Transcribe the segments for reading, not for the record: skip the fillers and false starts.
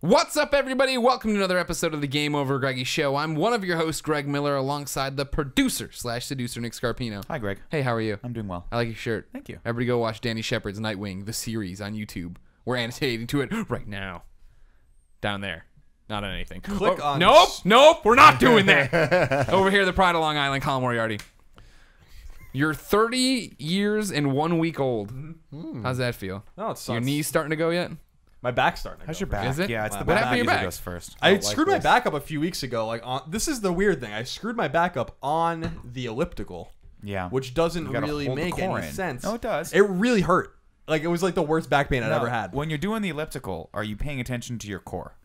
What's up, everybody? Welcome to another episode of the GameOverGreggy Show. I'm one of your hosts, Greg Miller, alongside the producer/seducer, Nick Scarpino. Hi, Greg. Hey, how are you? I'm doing well. I like your shirt. Thank you. Everybody go watch Danny Shepard's Nightwing, the series on YouTube. We're annotating to it right now. Down there. Not on anything. Click on... Nope, we're not doing that. Over here, the Pride of Long Island, Colin Moriarty. You're 30 years and 1 week old. How's that feel? No, it sucks. Your knees starting to go yet? My back's starting to How's go. your back? Is it? Yeah, it's the What back. happened to your back? Goes first. I screwed my back up a few weeks ago. This is the weird thing. I screwed my back up on the elliptical. Yeah. Which doesn't You gotta really hold the make core any in. sense. No, it does. It really hurt. Like, it was like the worst back pain I'd ever had. When you're doing the elliptical, are you paying attention to your core?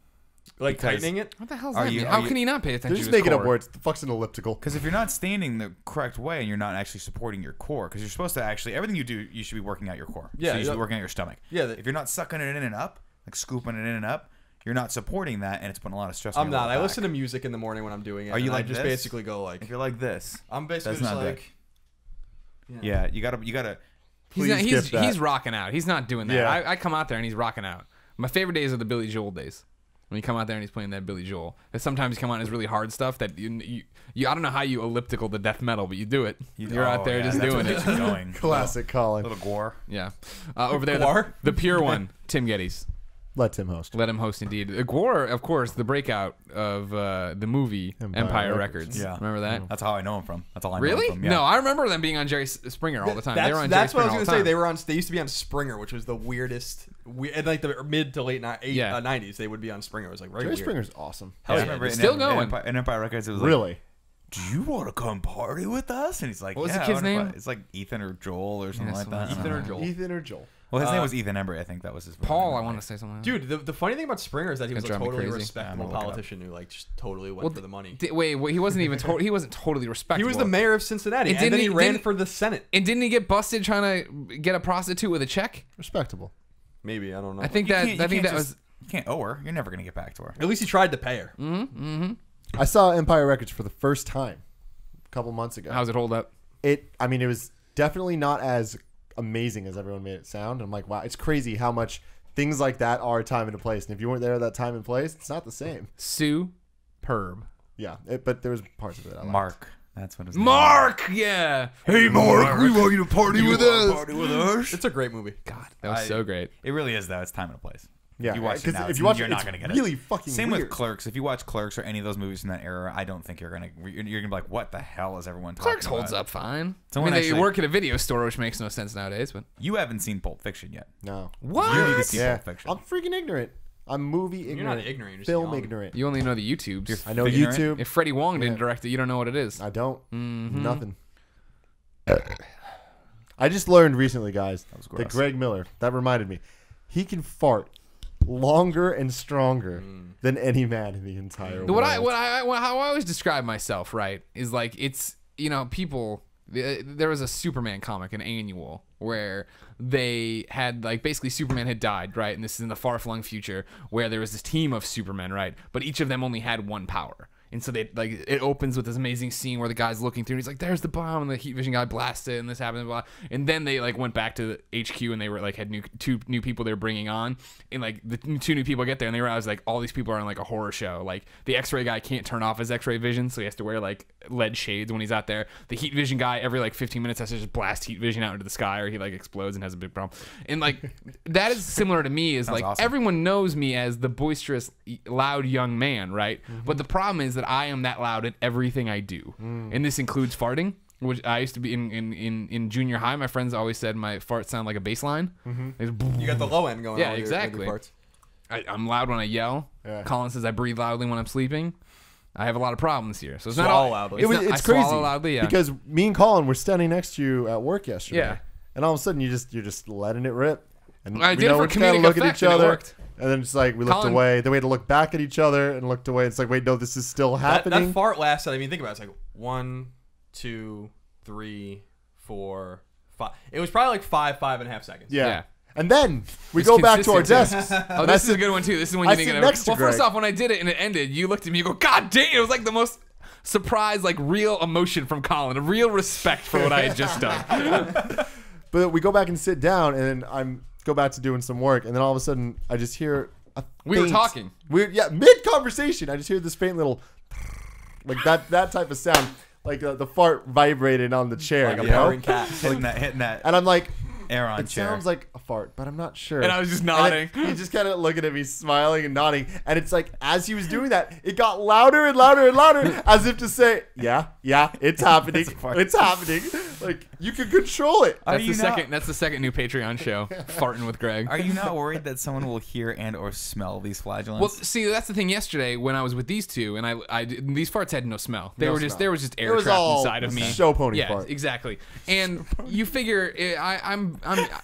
Like, because- tightening it? What the hell's Are that you- mean? are How you- can he not pay attention They're to just his making up core? words. The fuck's an elliptical? Because if you're not standing the correct way and you're not actually supporting your core, because you're supposed to actually, everything you do, you should be working out your core. Yeah, So you should yeah. be working out your stomach. Yeah, If you're not sucking it in and up, like scooping it in and up, you're not supporting that, and it's putting a lot of stress on I'm your not. lower I back. listen to music in the morning when I'm doing it. Are you and like I just this? basically go like... If you're like this, I'm basically that's just not like... yeah, you gotta. He's rocking out. He's not doing that. Yeah. I come out there and he's rocking out. My favorite days are the Billy Joel days. When you come out there and he's playing that Billy Joel. And sometimes you come out and it's really hard stuff that you I don't know how you elliptical the death metal, but you do it. You're out there just doing it. Going. Classic Colin. Little gore. Yeah. Over there, Gwar? the pure one, Tim Gettys. Let Tim host. Let him host indeed. Gwar, of course, the breakout of the movie Empire Records. Yeah. Remember that? That's how I know him from. That's all I know Really? him from. Yeah. No, I remember them being on Jerry Springer all the time. They were on That's Jerry what I Springer was all going the to time. say. They used to be on Springer, which was the weirdest... In like the mid to late 90s, they would be on Springer. It was like very Jerry weird. Springer's awesome. I yeah. remember It's in still going. In Empire Records, it was like, Really? do you want to come party with us? And he's like, What was the yeah, kid's I wanna name? play." It's like Ethan or Joel or something Yeah, like that. something I like don't know. Ethan or Joel? Ethan or Joel? Well, his name was Ethan Embry. I think that was his. Paul, I want to say something. Dude, the funny thing about Springer is that he was a That'd drive me totally crazy. respectable I'm gonna look it up. politician who like just totally went for the money. Wait, he wasn't even he wasn't totally respectable. He was the mayor of Cincinnati, And and then didn't he he- ran didn't- for the Senate. And didn't he get busted trying to get a prostitute with a check? Respectable. Maybe, I don't know. I think You that can't- I you think can't that just- was. You can't owe her. You're never gonna get back to her. At least he tried to pay her. I saw Empire Records for the first time a couple months ago. How's it hold up? It was definitely not as amazing as everyone made it sound. I'm like, wow, it's crazy how much things like that are time and a place. And if you weren't there at that time and place, it's not the same. Superb. Yeah, but there was parts of it I liked. Mark. That's what his name Mark, yeah. Hey, Mark, we want you to party with us. Party with us. It's a great movie. God, that was so great. It really is though. It's time and a place. Yeah, you watch it because now, if you watch you're it, not it's gonna get really it. fucking Same weird. with Clerks. If you watch Clerks or any of those movies from that era, I don't think you're gonna be like, what the hell is everyone talking Clerks about? holds up fine. Someone I mean, they actually- work at a video store, which makes no sense nowadays. But You haven't seen Pulp Fiction yet. No. what? You need to see Yeah, Pulp Fiction. I'm freaking ignorant. I'm movie ignorant. You're not ignorant, you're just film young. ignorant. You only know the YouTubes. I know ignorant? YouTube. If Freddie Wong didn't direct it, you don't know what it is. I don't. Nothing. I just learned recently, guys, that gross. Greg Miller, that reminded me, he can fart longer and stronger than any man in the entire world. How I always describe myself, right, is like it's, people. There was a Superman comic, an annual, where they had like basically Superman had died, right, and this is in the far-flung future where there was this team of Supermen, right, but each of them only had one power. And so it opens with this amazing scene where the guy's looking through and he's like, there's the bomb, and the heat vision guy blasts it and this happened, blah. And then they like went back to the HQ and they were like had two new people they were bringing on, and like the two new people get there and they realize like all these people are on like a horror show. Like the X-ray guy can't turn off his X-ray vision, so he has to wear like lead shades when he's out there. The heat vision guy every like 15 minutes has to just blast heat vision out into the sky or he like explodes and has a big problem. And like that is similar to me is like awesome. everyone knows me as the boisterous, loud young man, right? But the problem is that I am that loud at everything I do, and this includes farting. Which I used to be in junior high. My friends always said my farts sound like a bass line. You got the low end going on. Yeah, with exactly. your parts. I'm loud when I yell. Yeah. Colin says I breathe loudly when I'm sleeping. I have a lot of problems here, so it's Swallow not all loudly. It's, It's I crazy swallow loudly, yeah. because me and Colin were standing next to you at work yesterday. Yeah. And all of a sudden you're just letting it rip. And I did it for we're just kinda comedic look at effect, each and it other. worked. And then it's like we looked Colin- away. Then we had to look back at each other and looked away. It's like, wait, no, this is still happening. That fart lasted. I mean, think about it. It's like 1, 2, 3, 4, 5. It was probably like 5.5 seconds. Yeah. And then we It's go back to our consistent, desks. Oh, this is a good one too. This is when you I think sit of next to Well, first Greg. off, when I did it and it ended, you looked at me, you go, God dang it! It was like the most surprise, like real emotion from Colin, a real respect for what I had just done. But we go back and sit down, and then go back to doing some work, and then all of a sudden I just hear a We were faint- talking. Mid conversation, I just hear this faint little like that type of sound, like the fart vibrating on the chair, Like a you know? purring cat. hitting that And I'm like, air on it chair. sounds like a fart, but I'm not sure. And I was just And then nodding. He's just kind of looking at me, smiling and nodding. And it's like, as he was doing that, it got louder and louder and louder, as if to say, yeah, it's happening. It's happening. Like, you can control it. Are That's you the not- second. That's the second new Patreon show, farting with Greg. Are you not worried that someone will hear and or smell these flagellants? Well, see, that's the thing. Yesterday, when I was with these two, and these farts had no smell. They No were just smell. there was just air It was trapped all inside of me. show pony Yeah, fart. exactly. And you figure, I'm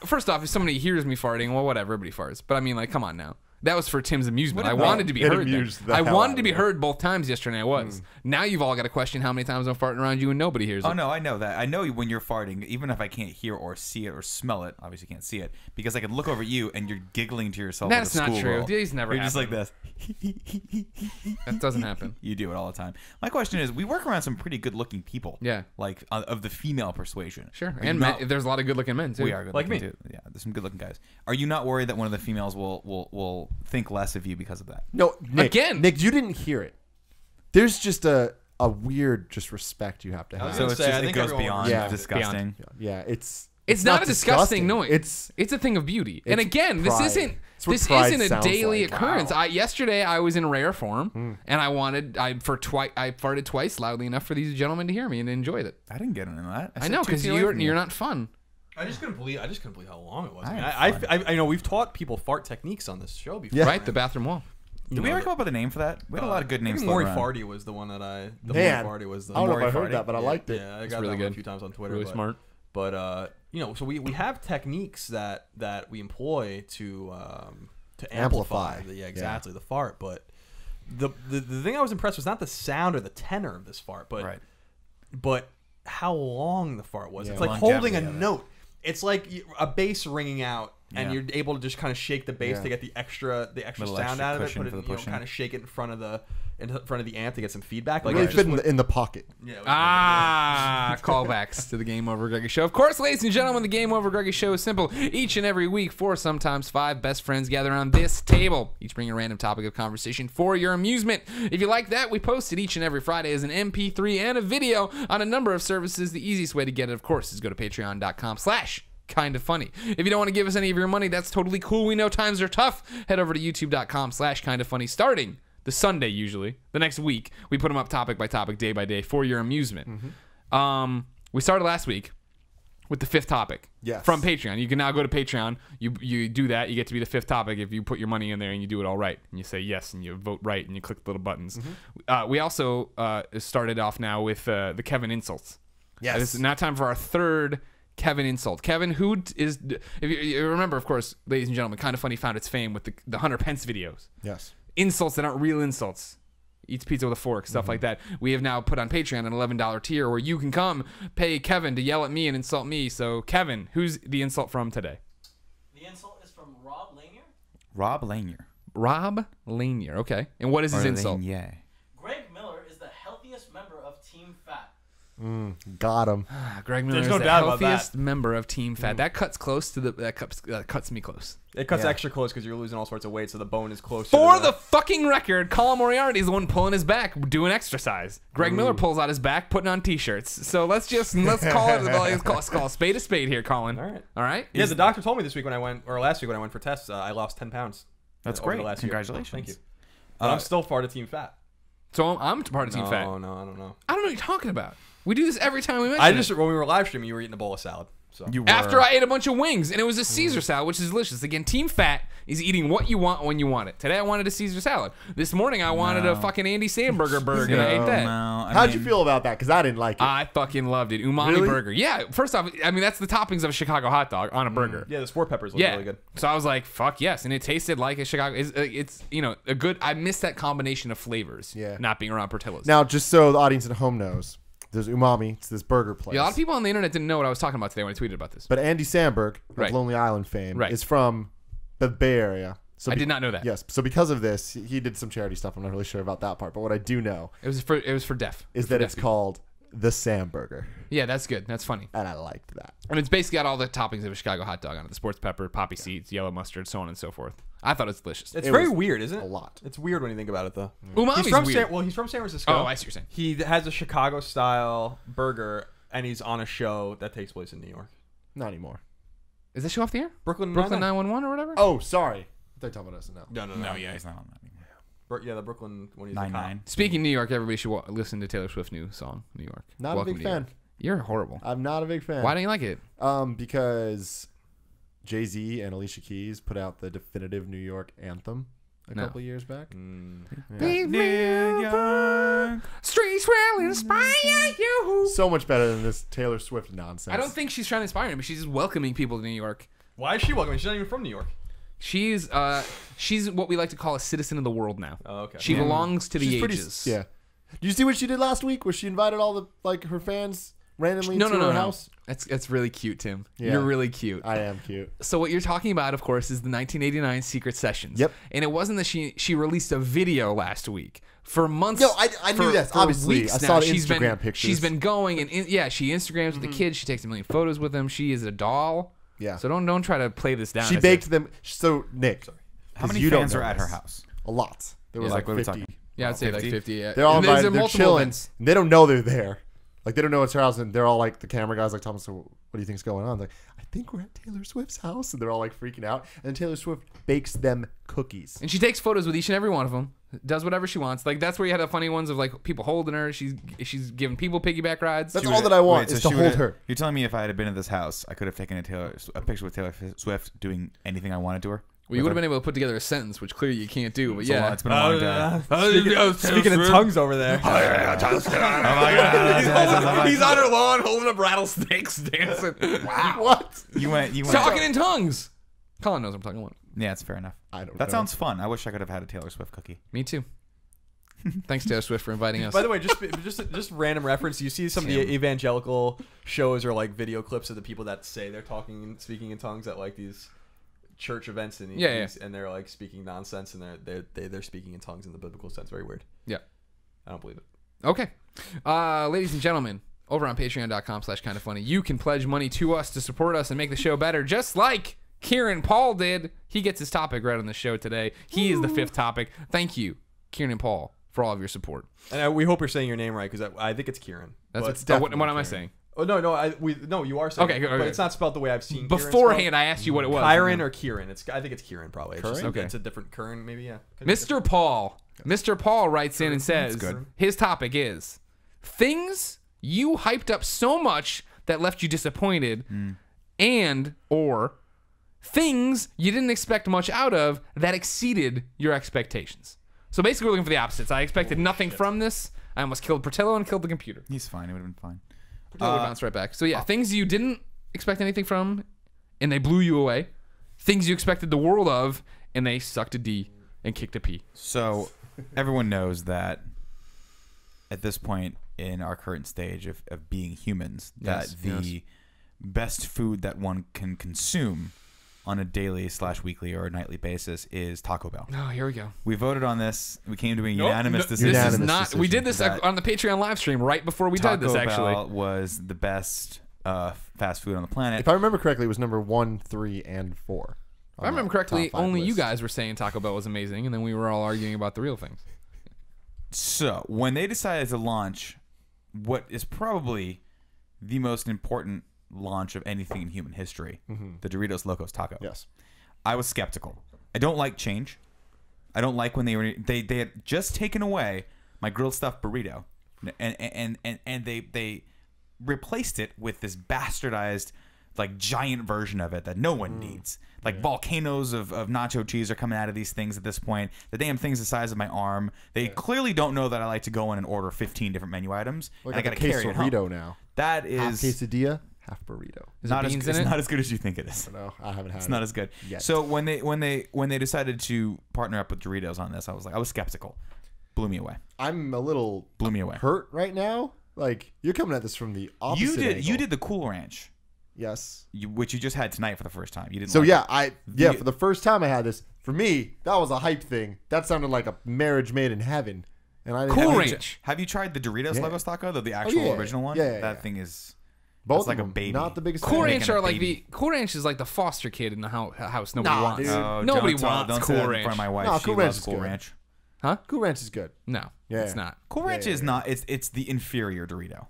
first off, if somebody hears me farting, well, whatever, everybody farts. But I mean, like, come on now. That was for Tim's amusement. I wanted to be It heard. there. amused the I hell wanted out to of be me. heard both times yesterday. I was. Now you've all got to question how many times I'm farting around you and nobody hears it. Oh no, I know that. I know when you're farting, even if I can't hear or see it or smell it. Obviously, can't see it because I can look over you and you're giggling to yourself. That's like a not true. schoolgirl. These never You're just like happen. this. That doesn't happen. You do it all the time. My question is, we work around some pretty good-looking people. Yeah. Like of the female persuasion. Sure. Are you And not- there's a lot of good-looking men too. we are good Like looking me. too. Yeah, there's some good-looking guys. Are you not worried that one of the females will think less of you because of that? No, Nick, Again. Nick, you didn't hear it. There's just a weird just respect you have to have. So gonna it's say, just I it think goes everyone beyond would Yeah. disgusting. Yeah, it's Not a disgusting noise. It's a thing of beauty. And It's again, pride. It's what this pride isn't a sounds daily like. occurrence. Wow. Yesterday I was in rare form, and I farted twice loudly enough for these gentlemen to hear me and enjoyed it. I didn't get into that. I know because you're not fun. I just couldn't believe how long it was. I, mean, had I know we've taught people fart techniques on this show before. Yeah. Right, the bathroom wall. Did we ever come up with a name for that? We had a lot of good names. Mori floating around. Farty was the one that Man, Mori Farty was the I don't know if I Mori heard farting. that, but I liked it. Yeah, I got really that one a good. few times on Twitter. Really but, smart. But so we have techniques that we employ to Amplify. amplify. The fart. But the thing I was impressed with was not the sound or the tenor of this fart, but Right. but how long the fart was. Yeah. It's like Longevity holding a of it. note. It's like a bass ringing out, and Yeah. you're able to just kind of shake the bass Yeah. to get the extra Little sound extra out of it. cushion Put it, for the you know, pushing. kind of shake it in front of the amp to get some feedback. Like really it fit just in the pocket. yeah, it was- Callbacks to the Game Over Greggy Show. Of course, ladies and gentlemen, the Game Over Greggy Show is simple. Each and every week, 4, sometimes 5 best friends gather around this table, each bring a random topic of conversation for your amusement. If you like that, we post it each and every Friday as an MP3 and a video on a number of services. The easiest way to get it, of course, is go to patreon.com/kindafunny. If you don't want to give us any of your money, that's totally cool. We know times are tough. Head over to youtube.com/kindafunny starting the Sunday, usually the next week. We put them up topic by topic, day by day for your amusement. We started last week with the 5th topic. Yes. From Patreon. You can now go to Patreon. You do that. You get to be the 5th topic if you put your money in there and you do it all right. And you say yes and you vote right and you click the little buttons. We also started off now with the Kevin insults. Yes. This is now time for our 3rd Kevin insult. Kevin, who is, if you remember, of course, ladies and gentlemen, Kinda Funny found its fame with the Hunter Pence videos. Yes. Insults that aren't real insults. Eats pizza with a fork, stuff like that. We have now put on Patreon an $11 tier where you can come pay Kevin to yell at me and insult me. So, Kevin, who's the insult from today? The insult is from Rob Lanier. Rob Lanier. Rob Lanier. Okay. And what is his insult? Yeah. Greg Miller is the healthiest member of Team Fat. Got him. Greg Miller There's is no the doubt about healthiest member of Team Fat. That cuts close to that cuts me close. It cuts Yeah. extra close because you're losing all sorts of weight, so the bone is close. For the fucking record, Colin Moriarty is the one pulling his back, doing exercise. Greg Miller pulls out his back, putting on t-shirts. So let's call a spade a spade here, Colin. All right. Yeah, the doctor told me this week when I went, or last week when I went for tests, I lost 10 pounds. That's over great. the last year. Congratulations. Thank you. But I'm still part of Team Fat. So I'm part of Team Fat. No, I don't know. I don't know what you're talking about. We do this every time we mention I it. just when we were live streaming, you were eating a bowl of salad. So You were. After I ate a bunch of wings, and it was a Caesar salad, which is delicious. Again, Team Fat is eating what you want when you want it. Today I wanted a Caesar salad. This morning I wanted a fucking Andy Samberger burger, and I ate that. How'd you feel about that? Because I didn't like it. I fucking loved it. Umami Really? burger. Yeah, first off, I mean, that's the toppings of a Chicago hot dog on a burger. yeah, the sport peppers look Yeah. really good. So I was like, fuck yes. And it tasted like a Chicago. It's a good, I miss that combination of flavors. Yeah. Not being around Portillo's. Now, just so the audience at home knows, there's Umami. It's this burger place. Yeah, a lot of people on the internet didn't know what I was talking about today when I tweeted about this. But Andy Samberg of Right. Lonely Island fame Right. is from the Bay Area. So I did not know that. Yes. So because of this, he did some charity stuff. I'm not really sure about that part. But what I do know It was for deaf. is For that deaf it's people. called the Sam Burger, Yeah, that's good. That's funny. and I liked that. And it's basically got all the toppings of a Chicago hot dog on it: the sports pepper, poppy seeds, yellow mustard, so on and so forth. I thought it was delicious. It's It very was weird, isn't it? a lot. It's weird when you think about it, though. Umami's He's from weird. he's from San Francisco. Oh, I see what you're saying. He has a Chicago style burger, and he's on a show that takes place in New York. Not anymore. Is this show off the air? Brooklyn 911 or whatever? Oh, sorry. I thought you were talking about us now. No. No, yeah, he's not on that anymore. Yeah, the Brooklyn when he's 9-9. Speaking of New York, everybody should listen to Taylor Swift's new song, New York. Not Welcome a big to New fan. York. You're horrible. I'm not a big fan. Why don't you like it? Because Jay-Z and Alicia Keys put out the definitive New York anthem a No. couple years back. New York, streets will inspire you. So much better than this Taylor Swift nonsense. I don't think she's trying to inspire him. She's just welcoming people to New York. Why is she welcoming? She's not even from New York. She's what we like to call a citizen of the world now. Oh, okay. She belongs to the She's ages. Yeah. Did you see what she did last week? Where she invited all the her fans randomly No, to no, her no, no. house? That's really cute, Tim. Yeah. You're really cute. I am cute. So what you're talking about, of course, is the 1989 Secret Sessions. Yep. And it wasn't that she released a video last week. For months. No, I knew this, for obviously. weeks I now, saw the she's Instagram been, pictures. She's been going and she Instagrams with the kids. She takes a million photos with them. She is a doll. Yeah. So don't try to play this down. She as baked them. So Nick, How many you don't fans know are at her this. house? A lot. There was Yeah. like Like, what are we 50. talking? Yeah, I'd say 50? like 50. Yeah. They're all And there's invited. They're multiple chilling. events. They don't know they're there. Like they don't know it's her house, and they're all like the camera guys like Thomas. So what do you think's going on? Like I think we're at Taylor Swift's house, and they're all like freaking out. And Taylor Swift bakes them cookies. And she takes photos with each and every one of them. Does whatever she wants. Like that's where you had the funny ones of like people holding her. She's giving people piggyback rides. That's She all that I want Wait, is so to she hold would've- her. You're telling me if I had been at this house, I could have taken a picture with Taylor Swift doing anything I wanted to her? Well, you would have been able to put together a sentence, which clearly you can't do. But yeah, It's been a long day. Speaking in tongues over there. Oh my God. he's on her lawn holding up rattlesnakes, dancing. Wow. What? You went. Talking in tongues. Colin knows I'm talking about. Yeah, it's fair enough. I don't. That know. sounds fun. I wish I could have had a Taylor Swift cookie. Me too. Thanks, Taylor Swift, for inviting us. By the way, just random reference. You see some of the evangelical shows or like video clips of the people that say they're speaking in tongues at like these church events and and they're like speaking nonsense and they're speaking in tongues in the biblical sense. Very weird. Yeah. I don't believe it. Okay. Ladies and gentlemen, over on patreon.com/kindafunny, you can pledge money to us to support us and make the show better, just like Kieran Paul did. He gets his topic right on the show today. He is the fifth topic. Thank you, Kieran and Paul, for all of your support. And we hope you're saying your name right because I think it's Kieran. That's But- what am I saying? Oh no, you are saying. Okay, it, okay. but it's not spelled the way I've seen. Beforehand, I asked you what it was. Kyron or Kieran. I think it's Kieran probably. It's, just, Okay. it's a different Kieran maybe. Yeah. Mr. Paul. Mr. Paul writes in and says good. his topic is things you hyped up so much that left you disappointed and or things you didn't expect much out of that exceeded your expectations. So basically we're looking for the opposites. I expected nothing from this. I almost killed Portillo and killed the computer. He's fine. It would have been fine. Portillo would bounce right back. So yeah, things you didn't expect anything from and they blew you away. Things you expected the world of and they sucked a D and kicked a P. So everyone knows that at this point in our current stage of being humans, that the best food that one can consume on a daily / weekly or nightly basis is Taco Bell. Oh, here we go. We voted on this. We came to a unanimous This decision. is Unanimous not. decision We did this that on the Patreon live stream right before we did this. Taco Actually, Bell was the best fast food on the planet. If I remember correctly, it was number 1, 3, and 4. if I remember correctly, top 5 only you list. guys were saying Taco Bell was amazing, and then we were all arguing about the real things. So when they decided to launch what is probably the most important launch of anything in human history, the Doritos Locos Taco. Yes. I was skeptical. I don't like change. I don't like when they had just taken away my grilled stuffed burrito, and they replaced it with this bastardized like giant version of it that no one needs. Like volcanoes of nacho cheese are coming out of these things at this point. The damn thing's the size of my arm. They clearly don't know that I like to go in and order 15 different menu items. Like and I a got to carry it home. quesarito now. That Half is quesadilla, half burrito. Is not there as beans it's in it? not as good as you think it is. No, I haven't had It's it. not as good. Yet. So when they decided to partner up with Doritos on this, I was skeptical. Blew me away. I'm a little Blew me away. hurt right now. Like you're coming at this from the opposite You angle. did the Cool Ranch, Yes. which you just had tonight for the first time. You didn't. So like yeah, it. for the first time I had this. For me, that was a hype thing. That sounded like a marriage made in heaven. And I didn't Cool have- Ranch. Have you tried the Doritos Yeah. Logos taco, the actual yeah. original one? Yeah, that yeah. thing is Both that's like of a them, baby. Not the biggest. Cool fan. Ranch making a are like baby. Cool Ranch is like the foster kid in the house nobody Nah, wants. dude. Oh, Nobody don't wants don't say Cool that in Ranch. front of my wife. No, she Cool Ranch loves is Cool good. Ranch. Cool Ranch is good. No, Yeah. it's not. Cool Ranch Yeah, is yeah. not. It's the inferior Dorito.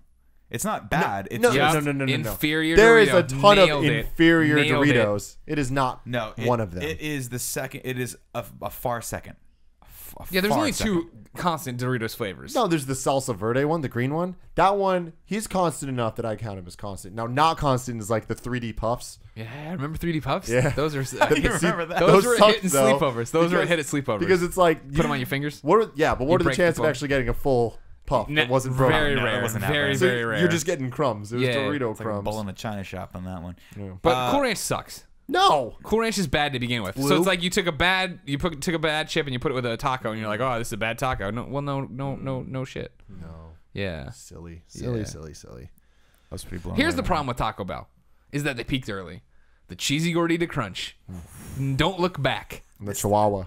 It's not bad. It's no, just, no. Inferior There is Dorito. a ton Nailed of it. inferior Nailed it. Doritos. It is not no one of them. It is the second. It is a far second. Yeah, there's far only second. two constant Doritos flavors. No, there's the salsa verde one, the green one. That one, he's constant enough that I count him as constant. Now, not constant is like the 3D puffs. Yeah, remember 3D Puffs? Yeah. Those are. I remember that. Those were suck, hitting though, sleepovers. Those were because- hit at sleepovers. Because it's like put them on your fingers. What? But what You are the break the chances of foam. actually getting a full puff that wasn't broken? Very No, it rare. wasn't that Very bad. So very rare. You're just getting crumbs. It was Yeah. Dorito It's like a crumbs. bull in a china shop on that one. But Cool Ranch sucks. No. Cool Ranch is bad to begin with. So Blue? it's like you took a bad chip and you put it with a taco and you're like, oh, this is a bad taco. No, well, no shit. No. Yeah. Silly. Yeah. That's pretty blown Here's away the by problem with Taco Bell, is that they peaked early. The cheesy gordita crunch, don't look back, And the Chihuahua.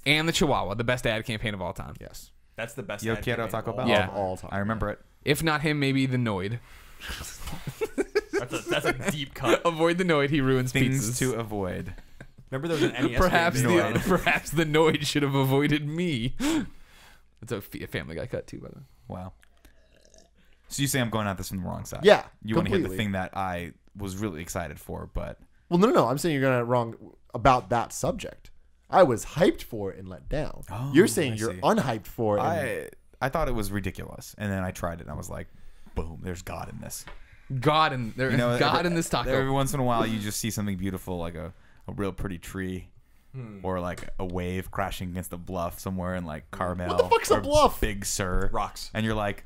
and the Chihuahua, the best ad campaign of all time. Yes. That's the best. Yo ad quiero campaign Taco of Bell. all. Yeah. Of all time. I remember it. If not him, maybe the Noid. That's a deep cut. Avoid the Noid. He ruins Things pizzas. to avoid. Remember there was an NES Perhaps game the perhaps the Noid should have avoided me. It's a Family Guy cut too, by the way. Wow. So you say I'm going at this from the wrong side? Yeah, You want to hear the completely. thing that I was really excited for, but Well, no. I'm saying you're going wrong about that subject. I was hyped for it and let down. Oh, You're saying I you're see. unhyped for it. And I thought it was ridiculous, and then I tried it, and I was like, boom, there's God in this. God in there. You know, God in this taco. Every once in a while, you just see something beautiful, like a real pretty tree, or like a wave crashing against a bluff somewhere in like Carmel. What the fuck's a or bluff? Big Sur. Rocks. And you're like,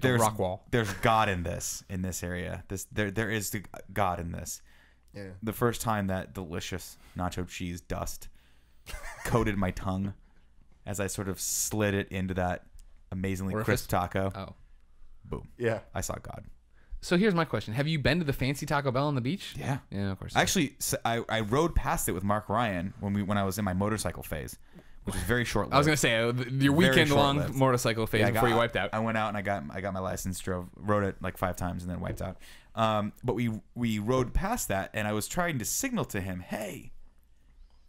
There's rock wall. There's God in this area. There is God in this. Yeah. The first time that delicious nacho cheese dust coated my tongue as I sort of slid it into that amazingly Orifice? crisp taco. Oh. Boom. Yeah. I saw God. So here's my question: have you been to the fancy Taco Bell on the beach? Yeah. Yeah, of course. Actually, I rode past it with Mark Ryan when I was in my motorcycle phase, which was very short. I was gonna say your weekend-long short-lived. motorcycle phase before you wiped out. I went out and I got my license, rode it like 5 times, and then wiped out. But we rode past that, and I was trying to signal to him, "Hey,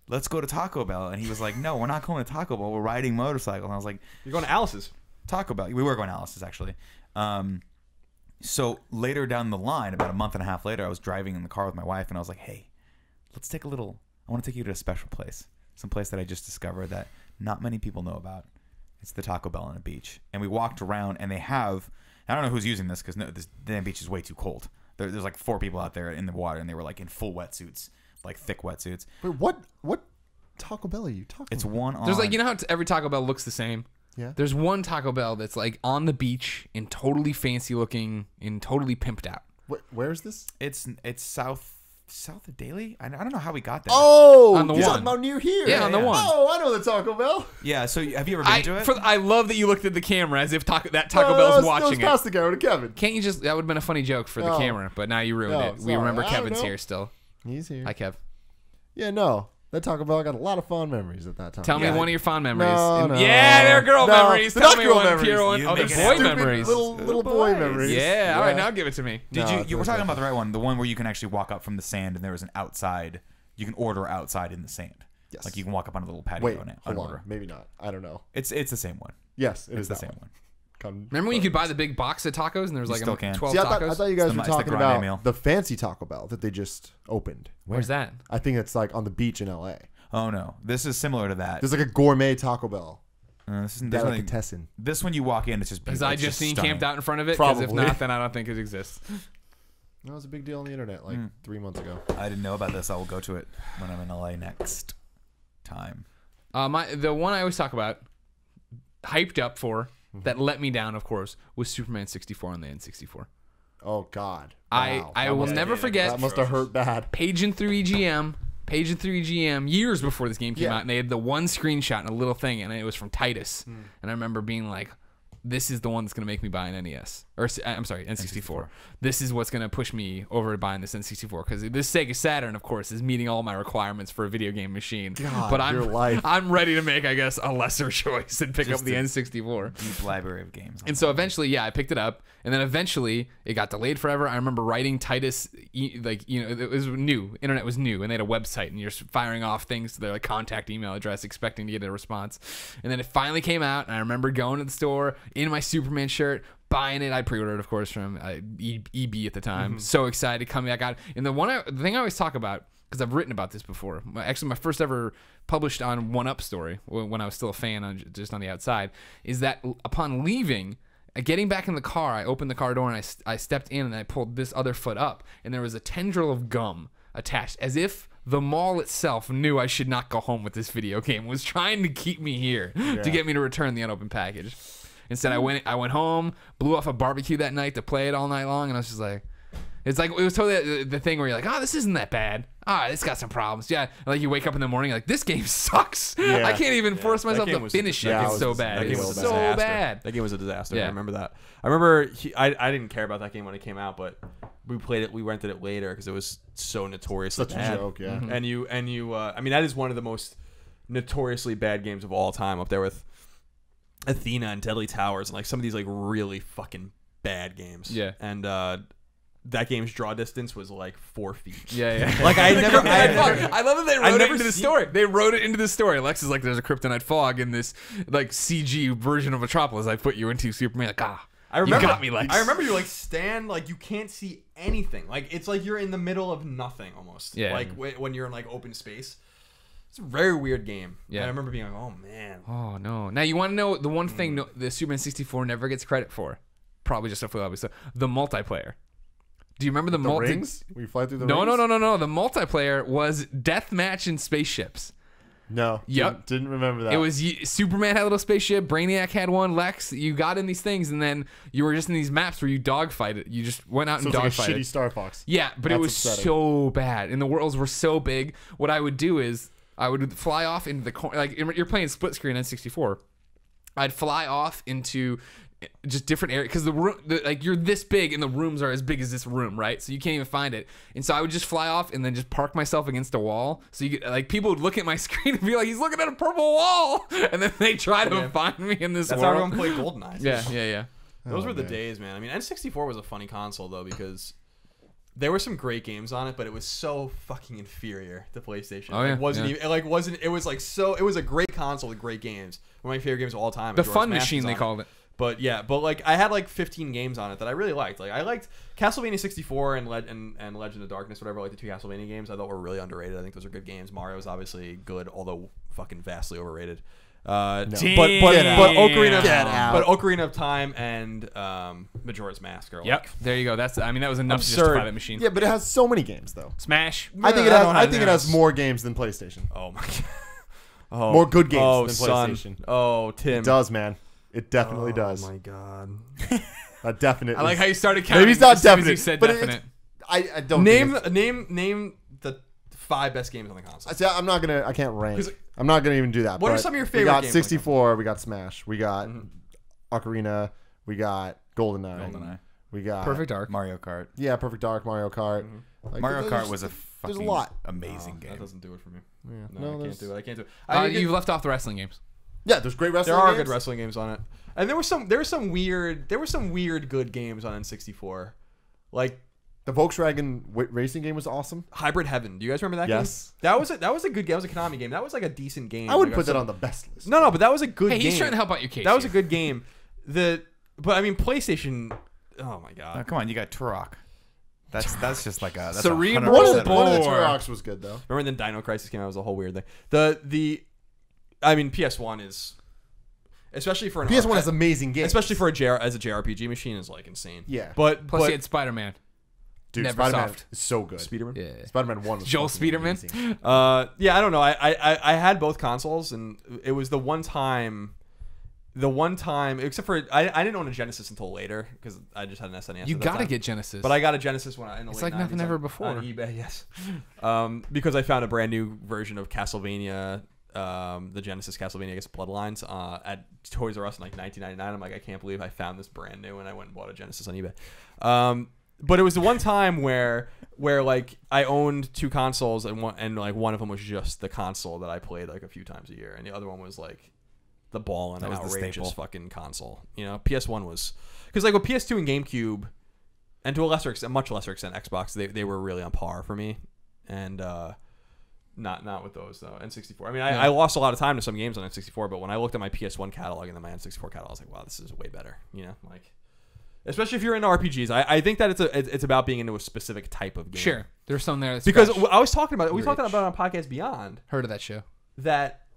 let's go to Taco Bell," and he was like, "No, we're not going to Taco Bell. We're riding motorcycles." And I was like, You're going to Alice's. Taco Bell. We were going to Alice's actually. So later down the line, about a month and a half later, I was driving in the car with my wife, and I was like, "Hey, let's take a little. I want to take you to a special place, some place that I just discovered that not many people know about. It's the Taco Bell on a beach." And we walked around, and they have. I don't know who's using this because this damn beach is way too cold. There's like 4 people out there in the water, and they were like in full wetsuits, like thick wetsuits. Wait, what Taco Bell are you talking It's about? one on. There's like, you know how every Taco Bell looks the same? Yeah. There's one Taco Bell that's like on the beach and totally fancy looking and totally pimped out. Where is this? It's south of Daly. I don't know how we got there. Oh, On the you're one. talking about near here. Yeah, on the one. Oh, I know the Taco Bell. Yeah. So have you ever been to it? I love that you looked at the camera as if Taco Bell's that was watching past it. the camera to Kevin. Can't you just? That would have been a funny joke for the No. camera, but now you ruined No, it. We sorry. remember I don't Kevin's know. here still. He's here. Hi, Kev. Yeah, no. That Taco Bell, I got a lot of fond memories at that time. Tell me Yeah. one of your fond memories. No, And- no. yeah, they're girl No, memories. they're Tell not me girl one memories. pure one. You Oh, they're make boy stupid memories. Little boy boys. memories. Yeah, all right, now give it to me. Did you? We're talking about the the right one, the one where you can actually walk up from the sand, and there was an outside. You can order outside in the sand. Yes. Like you can walk up on a little patio Wait, and hold order. on. Maybe not. I don't know. It's the same one. Yes, it It's is the that same one. one. Remember when you could buy the big box of tacos and there was You like still can. 12 See, I tacos? thought you guys It's were the talking grande about meal. the fancy Taco Bell that they just opened. Where's that? I think it's like on the beach in LA. Oh no, this is similar to that. There's like a gourmet Taco Bell. This is there's nothing- Delicatessen. This one you walk in, it's just Has beautiful. I It's just seen stunning. camped out in front of it? Because if Probably. not, then I don't think it exists. That was a big deal on the internet like 3 months ago. I didn't know about this. I will go to it when I'm in LA next time. The one I always talk about, hyped up for, that let me down, of course, was Superman 64 on the N64. Oh God. I Wow. I That will must- never forget That must have hurt bad. paging through EGM years before this game came Yeah. out, and they had the one screenshot and a little thing, and it was from Titus. And I remember being like, this is the one that's going to make me buy an NES. Or, I'm sorry, N64. This is what's going to push me over to buying this N64. Because this Sega Saturn, of course, is meeting all my requirements for a video game machine. God, but I'm ready to make, I guess, a lesser choice and pick up the N64. Deep library of games. And so eventually, yeah, I picked it up. And then eventually, it got delayed forever. I remember writing Titus, it was new. Internet was new. And they had a website. And you're firing off things to their contact email address, expecting to get a response. And then it finally came out. And I remember going to the store in my Superman shirt, buying it. I pre-ordered, of course, from EB at the time. So excited to come back out. And the thing I always talk about, because I've written about this before. Actually, my first ever published on 1UP story, when I was still a fan, just on the outside, is that upon leaving, getting back in the car, I opened the car door and I stepped in and I pulled this other foot up, and there was a tendril of gum attached, as if the mall itself knew I should not go home with this video game, was trying to keep me here to get me to return the unopened package. Instead, I went home, blew off a barbecue that night to play it all night long, and I was just like, it was totally the thing where you're like, oh, this isn't that bad. It's got some problems. Yeah, like you wake up in the morning, like, this game sucks. Yeah. I can't even force myself to finish it. It's so bad. That game was so bad. That game was a disaster. Yeah. I remember that. I remember I didn't care about that game when it came out, but we played it. We rented it later because it was so notoriously Such bad. a joke, yeah. And you. I mean, that is one of the most notoriously bad games of all time, up there with Athena and Deadly Towers and like some of these like really fucking bad games. Yeah. And that game's draw distance was like 4 feet. Yeah. Like I never. I love that they wrote it never into the seen- story. They wrote it into the story. Lex is like, there's a kryptonite fog in this like CG version of Metropolis I put you into. Superman, like, I remember, you got me, Lex. I remember you like stand like you can't see anything. Like it's like you're in the middle of nothing almost. Yeah. Like when you're in like open space. It's a very weird game. Yeah. And I remember being like, oh man. Oh no! Now you want to know the one thing the Superman 64 never gets credit for? Probably just a full obvious stuff. The multiplayer. Do you remember the Rings? We fly through the No. rings? No. The multiplayer was deathmatch in spaceships. No. Yep. Didn't remember that. It was Superman had a little spaceship, Brainiac had one, Lex. You got in these things, and then you were just in these maps where you dogfight it. You just went out so and it's like a dogfighted. shitty Star Fox. Yeah, but it That's was upsetting. so bad, and the worlds were so big. What I would do is I would fly off into the corner. Like you're playing split screen N64. I'd fly off into just different areas because the room, like you're this big and the rooms are as big as this room, right? So you can't even find it. And so I would just fly off and then just park myself against a wall. So you get, like people would look at my screen and be like, "He's looking at a purple wall," and then they try to find me in this That's world. how everyone played GoldenEye. Yeah. Those Oh, were the man. days, man. I mean, N64 was a funny console though because there were some great games on it, but it was so fucking inferior to PlayStation. Oh, yeah, It wasn't yeah. even like wasn't it was like so it was a great console with great games. One of my favorite games of all time. The Majora's fun Mask machine was they on called it. But yeah, but like I had like 15 games on it that I really liked. Like I liked Castlevania 64 and Legend of Darkness, whatever. Like the two Castlevania games, I thought were really underrated. I think those are good games. Mario is obviously good, although fucking vastly overrated. But Ocarina of Time and Majora's Mask are Yep. like There you go. That was enough to Absurd. justify that machine. Yeah, but it has so many games though. Smash. I think it I has. don't I have think it this. has more games than PlayStation. oh my god. Oh, More good games than son. PlayStation. Oh, Tim. It does, man. It definitely does. Oh my god. A definite. I like how you started counting. Maybe it's not as soon as definite, you said but definite. I don't Name think name the 5 best games on the console. See, I'm not gonna. I can't rank. 'Cause- I'm not gonna even do that. What are but some of your We favorite got games? 64. We got Smash. We got Ocarina. We got GoldenEye. We got Perfect Dark. Mario Kart. Yeah, Perfect Dark. Mario Kart. Like, Mario there's- Kart was a there's fucking a lot. amazing That game. doesn't do it for me. Yeah. No, I there's- can't do it. I can't do it. You've left off the wrestling games. Yeah, there's great wrestling. There are games. good wrestling games on it, and there were some weird good games on N64, like The Volkswagen racing game was awesome. Hybrid Heaven. Do you guys remember that Yes. game? That was a good game. That was a Konami game. That was like a decent game. I would Like, put that some- on the best list. No, but that was a good Hey, game. he's trying to help out your case. That was a here. good game. But I mean, PlayStation. Oh my god. Oh, come on, you got Turok. That's just like a that's Cerebral 100% Ball. One of the Or- Turoks was good though. Remember when Dino Crisis came out? It was a whole weird thing. I mean, PS1 is, especially for an PS1 has amazing games. especially for as a JRPG machine, is like insane. Yeah. But Plus, he had Spider-Man. Dude, Never Spider-Man soft. is so good. Spider-Man. Yeah. Spider-Man 1 was Joel fucking Spiderman? amazing. Yeah, I don't know. I had both consoles, and it was the one time, except for I didn't own a Genesis until later because I just had an SNES. You at that gotta time. get Genesis. But I got a Genesis when in the It's late like nothing 90s ever on before. eBay. Yes, because I found a brand new version of Castlevania the Genesis Castlevania Bloodlines at Toys R Us in like 1999. I'm like, I can't believe I found this brand new, and I went and bought a Genesis on eBay. But it was the one time where like I owned 2 consoles, and one of them was just the console that I played like a few times a year, and the other one was like the ball and an outrageous fucking console. You know, PS1 was, because like with PS2 and GameCube, and to a much lesser extent Xbox, they were really on par for me, and not with those though. N64. I mean, I lost a lot of time to some games on N64, but when I looked at my PS1 catalog and then my N64 catalog, I was like, wow, this is way better. You know, like. Especially if you're into RPGs, I think that it's about being into a specific type of game. Sure, there's some there. That's because I was talking about it. We talked about it on Podcast Beyond. Heard of that show? That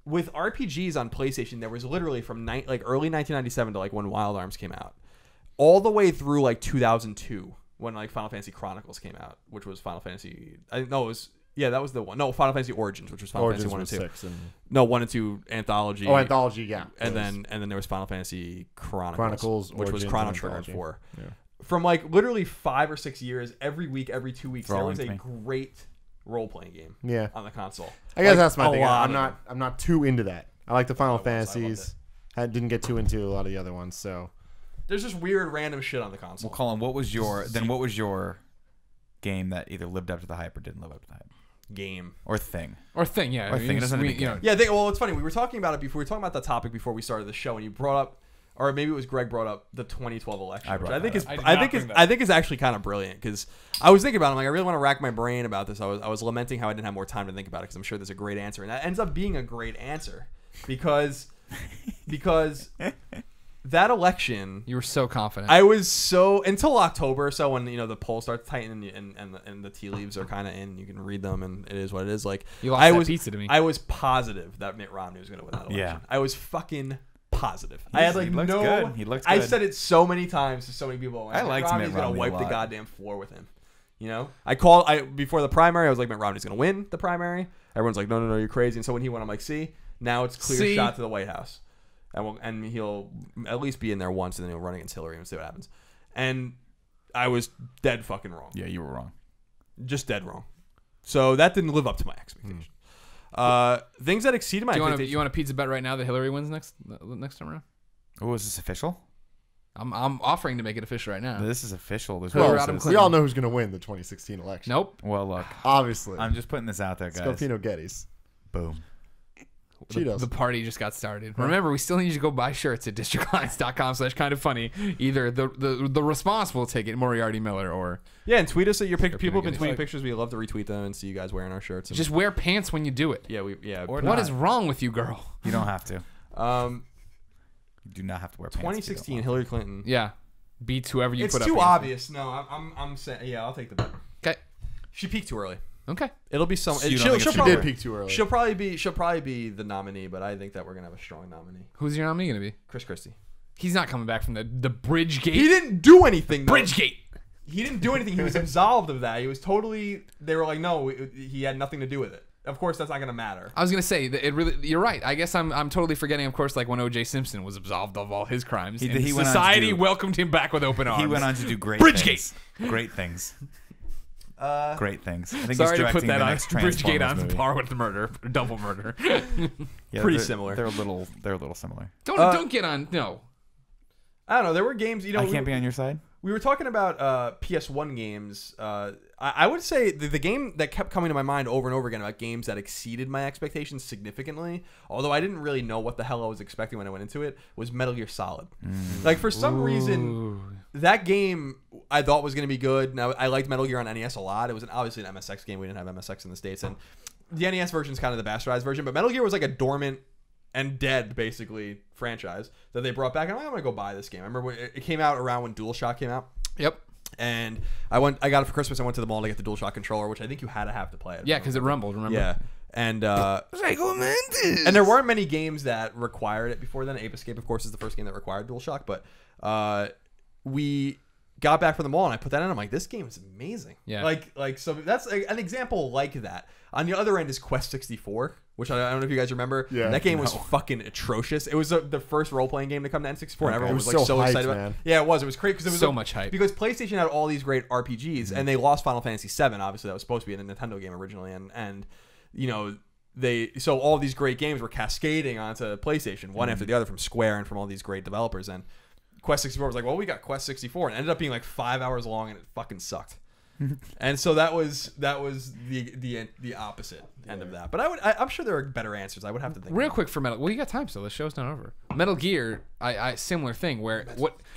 with RPGs on PlayStation, there was literally from like early 1997 to like when Wild Arms came out, all the way through like 2002 when like Final Fantasy Chronicles came out, which was Final Fantasy. That was the one. No, Final Fantasy Origins, which was Final Fantasy 1 and 2. 6 and... No, 1 and 2 Anthology. Oh, Anthology, yeah. And then there was Final Fantasy Chronicles, which Origins, was Chrono Trigger and 4. Yeah. From like literally 5 or 6 years, every week, every 2 weeks, there was a great role-playing game. On the console. I guess that's my thing. I'm not too into that. I like the Final Fantasies. I didn't get too into a lot of the other ones, so there's just weird random shit on the console. Well, Colin, what was your game that either lived up to the hype or didn't live up to the hype? Game or thing, yeah. Or thing. It doesn't well, it's funny. We were talking about it before. We were talking about the topic before we started the show, and you brought up, or maybe it was Greg brought up the 2012 election. Which I think is actually kind of brilliant, because I was thinking about it. I'm like, I really want to rack my brain about this. I was lamenting how I didn't have more time to think about it, because I'm sure there's a great answer, and that ends up being a great answer because that election, you were so confident. I was so until October. So when the polls start tightening and the tea leaves are kind of in, you can read them, and it is what it is. Like you lost that pizza to me. I was positive that Mitt Romney was going to win that election. Yeah. I was fucking positive. I had like he looked good. He looked good. I said it so many times to so many people. I liked Mitt Romney. He's going to wipe the goddamn floor with him. You know, before the primary, I was like, Mitt Romney's going to win the primary. Everyone's like, no, you're crazy. And so when he won, I'm like, see, now it's clear shot to the White House. And he'll at least be in there once, and then he'll run against Hillary and see what happens. And I was dead fucking wrong. Yeah, you were wrong. Just dead wrong. So that didn't live up to my expectations. Things that exceeded my expectations. You want a pizza bet right now that Hillary wins next time around? Oh, is this official? I'm offering to make it official right now. This is official. We all know who's going to win the 2016 election. Nope. Well, look. Obviously. I'm just putting this out there, guys. Scarpino Gettys. Boom. The party just got started. Remember, we still need you to go buy shirts at districtlines.com/kindoffunny. Either the response will take it, Moriarty Miller, or and tweet us at your picture. People have been tweeting pictures. We love to retweet them and see you guys wearing our shirts. Just wear pants when you do it. What is wrong with you, girl? You don't have to. You do not have to wear pants. 2016 Hillary Clinton. Yeah, beats whoever you put up. It's too obvious. No, I'm saying I'll take the bet. Okay. She peaked too early. Okay. It'll be some. She did peak too early. She'll probably be the nominee, but I think that we're gonna have a strong nominee. Who's your nominee gonna be? Chris Christie. He's not coming back from the Bridgegate. He didn't do anything. Though. Bridgegate. He didn't do anything. He was absolved of that. He was totally. They were like, no, he had nothing to do with it. Of course, that's not gonna matter. I was gonna say that it really. You're right. I guess I'm totally forgetting. Of course, like when O.J. Simpson was absolved of all his crimes, society welcomed him back with open arms. He went on to do great Bridgegate. Great things. Great things. I think sorry he's to put that on Bridgegate on par with the murder, double murder. Yeah, pretty similar. They're a little similar. Don't get on. No, I don't know. There were games. I can't be on your side. We were talking about PS1 games. I would say the game that kept coming to my mind over and over again about games that exceeded my expectations significantly, although I didn't really know what the hell I was expecting when I went into it, was Metal Gear Solid. Like, for some reason, that game I thought was going to be good. Now, I liked Metal Gear on NES a lot. It was obviously an MSX game. We didn't have MSX in the States. And the NES version is kind of the bastardized version, but Metal Gear was like a dormant and dead, basically, franchise that they brought back. And I'm going to go buy this game. I remember when it came out around when DualShock came out. Yep. And I got it for Christmas. I went to the mall to get the DualShock controller, which I think you had to have to play it. Yeah, because it rumbled, remember? Yeah. And and there weren't many games that required it before then. Ape Escape, of course, is the first game that required DualShock. But we got back from the mall, and I put that in. I'm like, this game is amazing. Yeah. Like so that's an example like that. On the other end is Quest 64, which I don't know if you guys remember. Yeah, that game was fucking atrocious. It was the first role-playing game to come to N64, and everyone was like so excited about it. Yeah, it was. It was crazy because it was so much hype. Because PlayStation had all these great RPGs, and they lost Final Fantasy VII. Obviously, that was supposed to be a Nintendo game originally, and you know, so all these great games were cascading onto PlayStation, one after the other, from Square and from all these great developers. And Quest 64 was like, well, we got Quest 64, and it ended up being like 5 hours long, and it fucking sucked. And so that was the opposite end of that. But I'm sure there are better answers. I would have to think. Real quick for Metal. Well, you got time still. The show's not over. Metal Gear. I similar thing where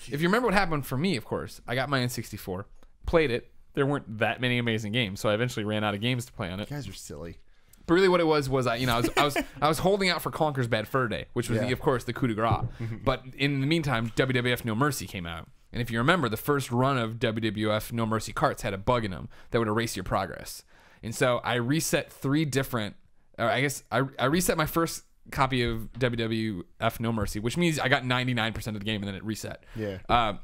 if you remember what happened for me, of course, I got my N64, played it. There weren't that many amazing games, so I eventually ran out of games to play on it. You guys are silly. But really, what it was I was holding out for Conker's Bad Fur Day, which was of course the coup de grace. But in the meantime, WWF No Mercy came out. And if you remember, the first run of WWF No Mercy carts had a bug in them that would erase your progress. And so I reset I reset my first copy of WWF No Mercy, which means I got 99% of the game and then it reset. Yeah.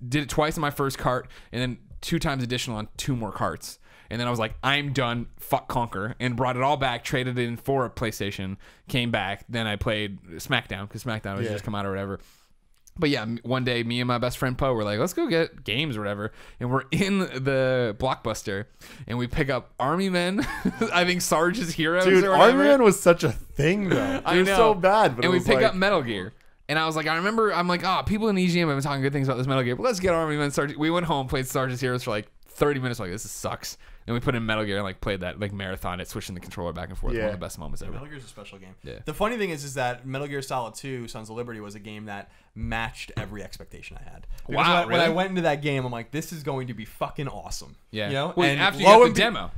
Did it twice on my first cart and then 2 times additional on 2 more carts. And then I was like, I'm done. Fuck Conker. And brought it all back, traded it in for a PlayStation, came back. Then I played SmackDown because SmackDown was just come out or whatever. But yeah, one day, me and my best friend Poe were like, let's go get games or whatever. And we're in the Blockbuster, and we pick up Army Men, I think Sarge's Heroes Dude, or whatever. Army Men was such a thing, though. I It was know. so bad. But and it we was pick like, up Metal Gear. And I was like, I'm like, people in EGM have been talking good things about this Metal Gear, but let's get Army Men. We went home, played Sarge's Heroes for like 30 minutes, like, this sucks. And we put in Metal Gear and like played that like marathon it, switching the controller back and forth. One of the best moments ever. Metal Gear is a special game. Yeah. The funny thing is that Metal Gear Solid 2: Sons of Liberty was a game that matched every expectation I had. Because Wow, when I really? went into that game, I'm like, this is going to be fucking awesome. Yeah. You know? Well, and after you lo got and the demo.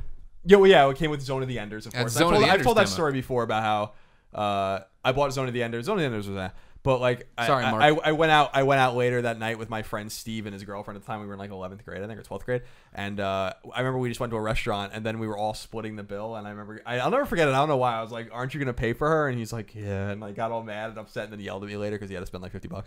Yeah, it came with Zone of the Enders, of Yeah, course. Zone of the I've Enders told that demo. story before about how I bought Zone of the Enders. Zone of the Enders was that. But like, Sorry, Mark. I went out later that night with my friend Steve and his girlfriend. At the time, we were in like 11th grade, I think, or 12th grade. And I remember we just went to a restaurant, and then we were all splitting the bill. And I remember, I'll never forget it. I don't know why. I was like, "Aren't you gonna pay for her?" And he's like, "Yeah." And I got all mad and upset, and then yelled at me later because he had to spend like $50.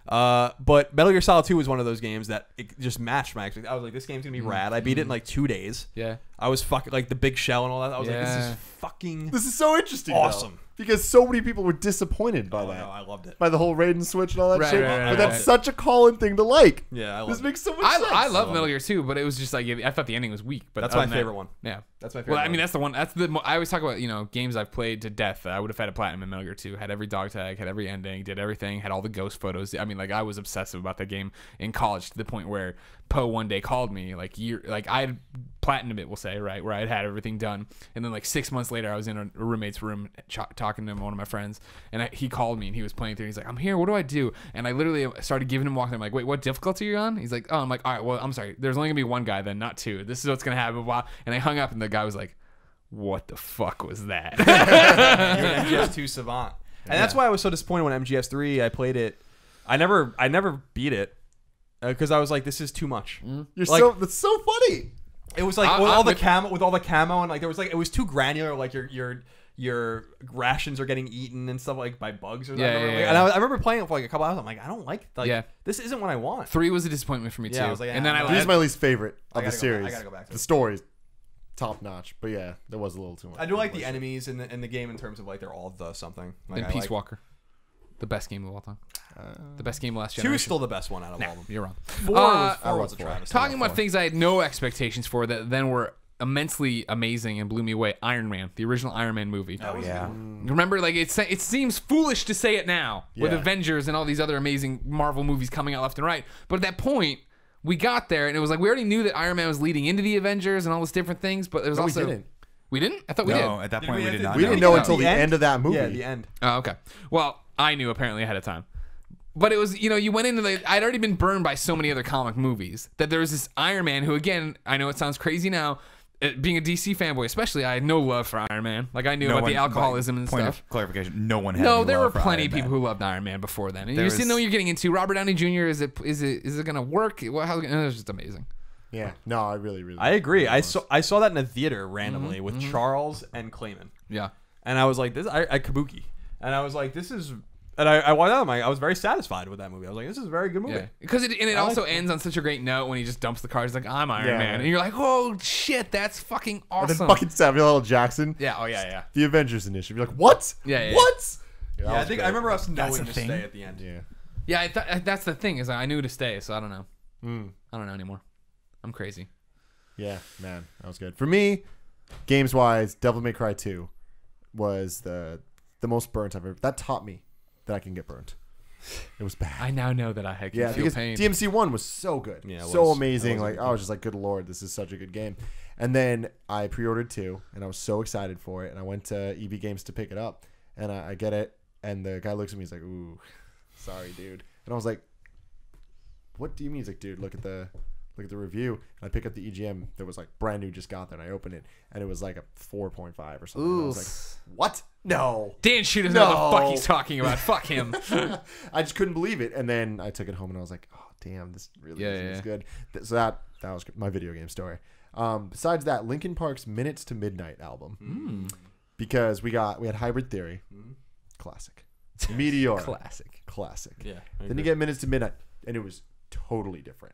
But Metal Gear Solid 2 was one of those games that it just matched my expectations. I was like, this game's gonna be rad. I beat it in like 2 days. Yeah. I was fucking like the big shell and all that. I was like, this Yeah. is fucking This is so interesting. awesome. Though, because so many people were disappointed by Oh, that. no, I loved it. By the whole raid and switch and all that Right, shit. right, right, but that's right. such a Colin thing to like. Yeah, I love This it. makes so much sense. I love Metal Gear 2, but it was just like, I thought the ending was weak. But That's other my than that- favorite one. Yeah. That's my favorite Well, I mean, one. that's the one. That's the. I always talk about games I've played to death. I would have had a platinum in Metal Gear 2. Had every dog tag, had every ending, did everything, had all the ghost photos. I mean, like I was obsessive about that game in college to the point where Poe one day called me like I had platinum it, we'll say, right, where I'd had everything done, and then like 6 months later I was in a roommate's room talking to one of my friends, and he called me and he was playing through. And he's like, I'm here. What do I do? And I literally started giving him walkthrough. I'm like, wait, what difficulty are you on? He's like, oh. I'm like, all right, well, I'm sorry. There's only gonna be one guy then, not 2. This is what's gonna happen. Blah. And I hung up, and the guy was like, what the fuck was that? You're an MGS2 savant, and that's why I was so disappointed when MGS3. I played it. I never beat it because I was like, this is too much. You're Like- that's so funny. It was like with all the camo, and like there was like it was too granular. Like your rations are getting eaten and stuff like by bugs or Yeah, something. yeah, yeah. And I remember playing it for like a couple hours. I'm like, I don't like Yeah. this isn't what I want. 3 was a disappointment for me too. Yeah, I was like, and then ah, I He's my least favorite I of the gotta go back- series. I gotta go back to The it. story's top notch, but yeah, there was a little too much. I do like the enemies in the game in terms of like they're all the something. Like, and I like- Peace Walker, the best game of all time. The best game of last 2 generation. is still the best one out of all of them. You're wrong. 4 was I a was travesty. Talking about things I had no expectations for that then were immensely amazing and blew me away. Iron Man, the original Iron Man movie. Oh yeah. Remember, like it seems foolish to say it now with Yeah. Avengers and all these other amazing Marvel movies coming out left and right. But at that point, we got there and it was like we already knew that Iron Man was leading into the Avengers and all these different things. But there was No, we also didn't. We didn't. I thought we No, did. at that Did point we we have did to- not. We know. didn't know No. until the end of that movie. Yeah, the end. Oh, okay. Well, I knew apparently ahead of time. But it was, you went into I'd already been burned by so many other comic movies that there was this Iron Man who, again, I know it sounds crazy now, being a DC fanboy especially, I had no love for Iron Man. Like, I knew about the alcoholism and point stuff. Of clarification: no one had. No, any there were love for plenty Iron of people Man. who loved Iron Man before then. And There you just didn't know was- what you're getting into. Robert Downey Jr. Is it gonna work? It was just amazing. Yeah, no, I really. I agree. I saw that in a theater randomly with Charles and Clayman, Yeah. and I was like, this I Kabuki, and I was like, this is. And I walked out. I was very satisfied with that movie. I was like, "This is a very good movie." Yeah, because it also ends on such a great note when he just dumps the car. He's like, "I'm Iron Yeah. Man," and you're like, "Oh shit, that's fucking And awesome!" then fucking Samuel L. Jackson, Yeah. Oh yeah. the Avengers initiative. You're like, what? Yeah, yeah. What? Yeah, I think I remember us That's knowing a to thing? stay at the end. Yeah. Yeah, that's the thing is I knew to stay, so I don't know. I don't know anymore. I'm crazy. Yeah, man, that was good. For me, games wise, Devil May Cry 2. was the most burnt I've ever. That taught me that I can get burnt. It was bad. I now know that I can feel because pain. DMC 1 was so good. Yeah, so amazing. Like, I was just like, good Lord, this is such a good game. And then I pre-ordered 2, and I was so excited for it. And I went to EB Games to pick it up, and I get it, and the guy looks at me, he's like, ooh, sorry, dude. And I was like, what do you mean? He's like, dude, look at the review. And I pick up the EGM that was like brand new, just got there, and I open it, and it was like a 4.5 or something. And I was like, what? No. Dan Shoe doesn't know what the fuck he's talking about. Fuck him. I just couldn't believe it. And then I took it home, and I was like, oh, damn, this really is good. So that was my video game story. Besides that, Linkin Park's Minutes to Midnight album. Because we had Hybrid Theory. Classic. Meteor. Classic. Yeah. Then you get Minutes to Midnight, and it was totally different.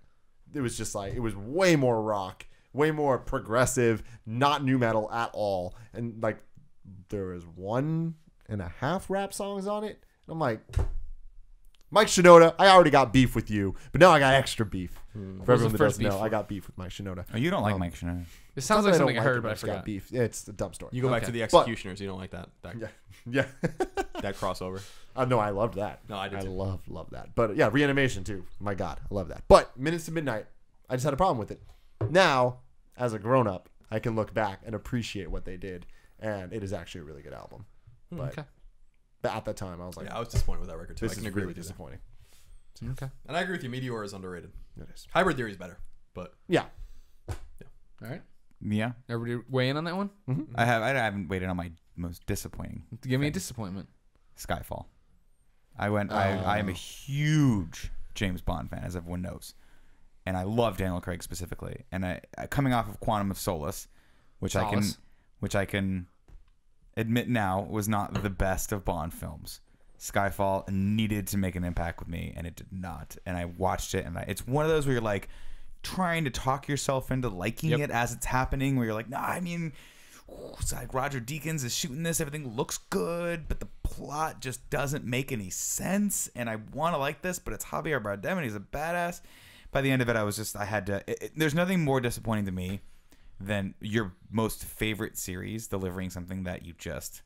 It was just like, it was way more rock, way more progressive, not new metal at all. And like, there was 1.5 rap songs on it. I'm like, Mike Shinoda, I already got beef with you, but now I got extra beef. For everyone that doesn't know, I got beef with Mike Shinoda. Oh, you don't like Mike Shinoda? It sounds like something I heard, it, but I just got forgot. beef. Yeah, it's a dumb story. You go back to the Executioners. You don't like that Yeah. that crossover. No, I loved that. No, I did too. love that. But yeah, Reanimation too. My God, I love that. But Minutes to Midnight, I just had a problem with it. Now, as a grown up, I can look back and appreciate what they did, and it is actually a really good album. But at that time, I was like, Yeah, I was disappointed with that record too. I this can is agree really with you. disappointing. Okay. And I agree with you. Meteor is underrated. It is. Hybrid Theory is better, but Yeah. All right. Yeah. Everybody weigh in on that one? I haven't waited on my most disappointing. Give me a disappointment. Skyfall. I am a huge James Bond fan, as everyone knows, and I love Daniel Craig specifically. And I coming off of Quantum of Solace, which I can admit now was not the best of Bond films. Skyfall needed to make an impact with me, and it did not. And I watched it, and it's one of those where you're like trying to talk yourself into liking it as it's happening, where you're like, nah, I mean, it's like Roger Deakins is shooting this, everything looks good, but the plot just doesn't make any sense, and I want to like this, but it's Javier Bardem, and he's a badass. By the end of it, there's nothing more disappointing to me than your most favorite series delivering something that you just